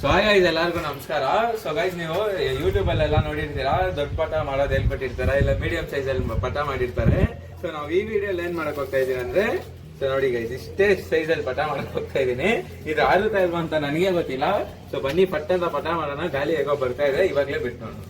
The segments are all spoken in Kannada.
ಸೊ ಗೈಸ್ ಎಲ್ಲರಿಗೂ ನಮಸ್ಕಾರ. ಸೊ ಗೈಸ್ ನೀವು ಯೂಟ್ಯೂಬ್ ಅಲ್ಲೆಲ್ಲ ನೋಡಿರ್ತೀರಾ, ದೊಡ್ಡ ಪಟ ಮಾಡೋದು ಹೇಳ್ಕೊಟ್ಟಿರ್ತಾರ, ಇಲ್ಲ ಮೀಡಿಯಂ ಸೈಜ್ ಅಲ್ಲಿ ಪಟ ಮಾಡಿರ್ತಾರೆ. ಸೊ ನಾವು ಈ ವಿಡಿಯೋಲಿ ಏನ್ ಮಾಡಕ್ ಹೋಗ್ತಾ ಇದೀವಿ ಅಂದ್ರೆ, ಸೊ ನೋಡಿ ಗೈಸ್ ಇಷ್ಟೇ ಸೈಜ್ ಅಲ್ಲಿ ಪಟ ಮಾಡಕ್ ಹೋಗ್ತಾ ಇದೀನಿ. ಇದು ಆಗುತ್ತಾ ಇಲ್ವಾ ಅಂತ ನನಗೆ ಗೊತ್ತಿಲ್ಲ. ಸೊ ಬನ್ನಿ ಪಟ್ಟದ ಪಟ ಮಾಡೋಣ. ಗಾಳಿ ಹೇಗೋ ಬರ್ತಾ ಇದೆ, ಇವಾಗ್ಲೇ ಬಿಟ್ಟು ನೋಡೋಣ.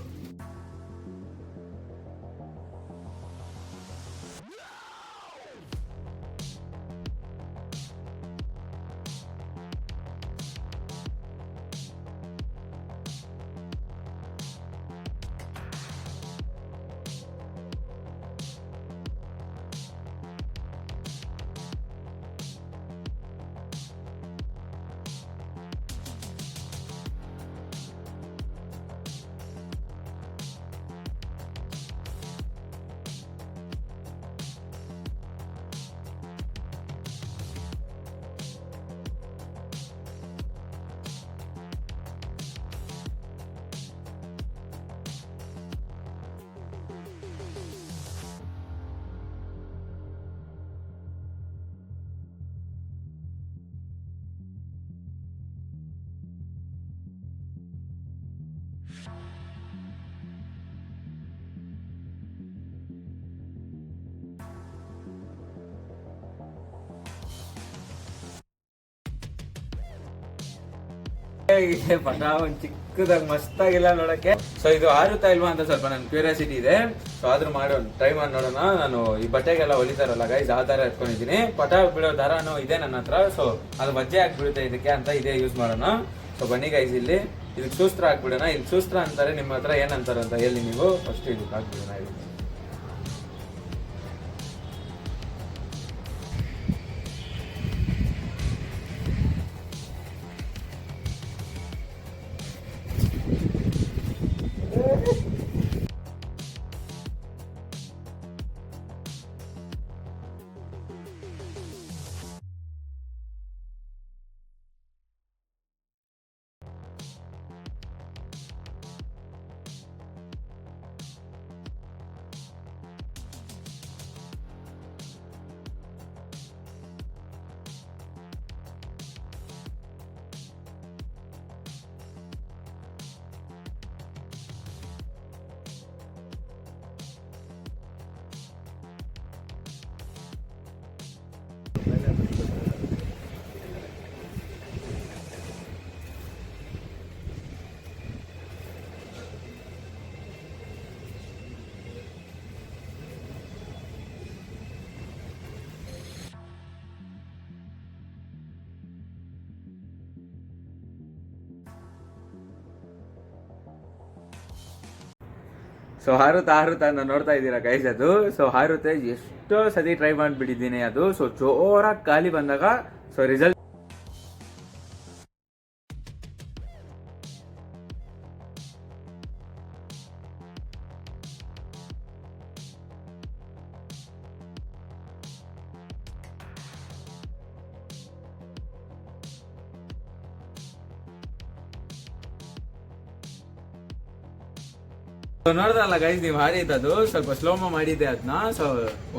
ಪಟ ಒಂದ್ ಚಿಕ್ಕದಾಗ ಮಸ್ತಾಗಿಲ್ಲ ನೋಡಕ್ಕೆ. ಸೊ ಇದು ಆರುತ್ತಾ ಇಲ್ವಾ ಅಂತ ಸ್ವಲ್ಪ ನನ್ ಕ್ಯೂರಿಯಾಸಿಟಿ ಇದೆ. ಸೊ ಆದ್ರೂ ಟ್ರೈ ಮಾಡಿ ನೋಡೋಣ. ನಾನು ಈ ಬಟ್ಟೆಗೆಲ್ಲ ಹೊಲಿತಾರಲ್ಲ ಗೈಸ್, ಆ ತರ ಎತ್ಕೊಂಡಿದ್ದೀನಿ. ಪಟ ಬಿಡೋ ದಾರನೂ ಇದೆ ನನ್ನ ಹತ್ರ. ಸೊ ಅದು ವಜ್ಜೆ ಹಾಕ್ಬಿಡುತ್ತೆ ಇದಕ್ಕೆ ಅಂತ ಇದೇ ಯೂಸ್ ಮಾಡೋಣ. ಸೊ ಬನ್ನಿ ಗೈಸ್, ಇಲ್ಲಿ ಇದಕ್ಕೆ ಸೂಸ್ತ್ರ ಹಾಕ್ಬಿಡೋಣ. ಇಲ್ಲಿ ಸೂಸ್ತ್ರ ಅಂತಾರೆ, ನಿಮ್ಮ ಹತ್ರ ಏನಂತಾರೆ ಅಂತ ಹೇಳಿ ನೀವು. ಫಸ್ಟ್ ಇದಕ್ಕೆ ಹಾಕ್ಬಿಡೋಣ. ಇದು ಸೊ ಹಾರುತ್ತಾ ಅಂತ ನೋಡ್ತಾ ಇದ್ದೀರಾ ಗೈಸ್, ಅದು ಸೊ ಹಾರುತ್ತೆ. ಎಷ್ಟೋ ಸತಿ ಟ್ರೈ ಮಾಡಿಬಿಟ್ಟಿದ್ದೀನಿ ಅದು. ಸೊ ಜೋರಾಗಿ ಗಾಳಿ ಬಂದಾಗ ಸೊ ರಿಸಲ್ಟ್ ನೋಡಿದ್ರಲ್ಲ ಗೈಸ್, ನೀವು ಹಾಡಿದ್ದು ಸ್ವಲ್ಪ ಸ್ಲೋಮೋ ಮಾಡಿದ್ದೆ ಅದನ್ನ. ಸೊ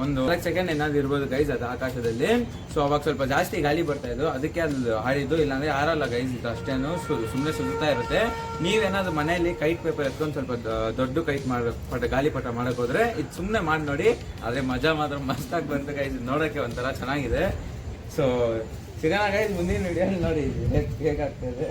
ಒಂದು 4 ಸೆಕೆಂಡ್ ಏನಾದ್ರು ಇರ್ಬೋದು ಗೈಸ್ ಅದು ಆಕಾಶದಲ್ಲಿ. ಸೊ ಅವಾಗ ಸ್ವಲ್ಪ ಜಾಸ್ತಿ ಗಾಳಿ ಬರ್ತಾ ಇದ್ದು, ಅದಕ್ಕೆ ಅದು ಹಾಡಿದ್ದು. ಇಲ್ಲಾಂದ್ರೆ ಹಾರಲ್ಲ ಗೈಸ್, ಇದು ಅಷ್ಟೇನು ಸುಮ್ಮನೆ ಸುತ್ತಾ ಇರುತ್ತೆ. ನೀವೇನಾದ್ರು ಮನೆಯಲ್ಲಿ ಕೈಟ್ ಪೇಪರ್ ಎತ್ಕೊಂಡು ಸ್ವಲ್ಪ ದೊಡ್ಡ ಕೈಟ್ ಗಾಳಿಪಟ ಮಾಡಕ್ ಹೋದ್ರೆ ಇದು ಸುಮ್ಮನೆ ಮಾಡಿ ನೋಡಿ. ಆದ್ರೆ ಮಜಾ ಮಾತ್ರ ಮಸ್ತಾಗಿ ಬಂತು ಗೈಸ್, ನೋಡೋಕೆ ಒಂಥರ ಚೆನ್ನಾಗಿದೆ. ಸೊ ಸಿಗೋಣ ಗೈಸ್ ಮುಂದಿನ ವಿಡಿಯೋ ನೋಡಿ ಹೇಗಾಗ್ತದೆ.